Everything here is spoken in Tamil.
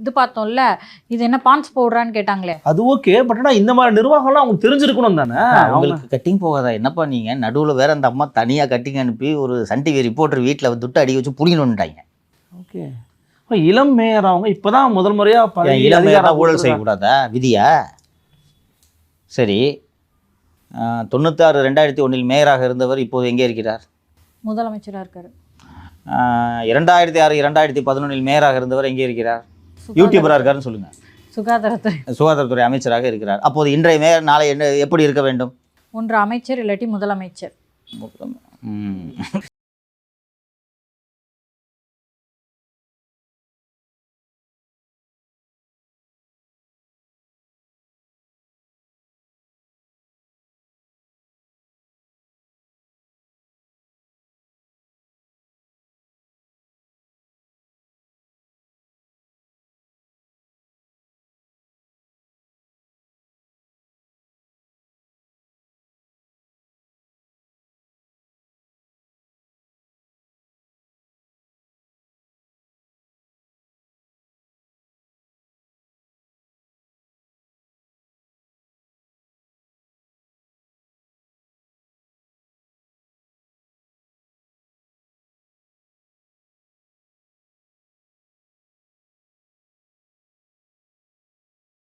இது பார்த்தோம்ல, இது என்ன பான்ஸ் பவுடரான்னு கேட்டாங்களே. அது ஓகே, பட் ஆனால் இந்த மாதிரி நிர்வாகம்லாம் அவங்க தெரிஞ்சிருக்கணும் தானே. அவங்களுக்கு கட்டிங் போகாதா? என்னப்பா நீங்கள் நடுவில் வேற அந்த அம்மா தனியாக கட்டிங் அனுப்பி ஒரு சன் டிவி ரிப்போர்ட்டர் வீட்டில் துட்டு அடி வச்சு புடிங்கணுன்ட்டாங்க. ஓகே, இளம் மேயர் அவங்க இப்போதான் முதல் முறையாக இளம் மேயராக ஊழல் செய்யக்கூடாதா விதியா? சரி, 96 2001 மேயராக இருந்தவர் இப்போது எங்கே இருக்கிறார்? முதலமைச்சராக இருக்காரு. 2006 2011 மேயராக இருந்தவர் எங்கே இருக்கிறார்? யூடியூபராக இருக்காருன்னு சொல்லுங்க. சுகாதாரத்துறை அமைச்சராக இருக்கிறார். அப்போது இன்றைய மேயர் நாளை என்ன எப்படி இருக்க வேண்டும்? ஒன்று அமைச்சர் இல்லாட்டி முதலமைச்சர்.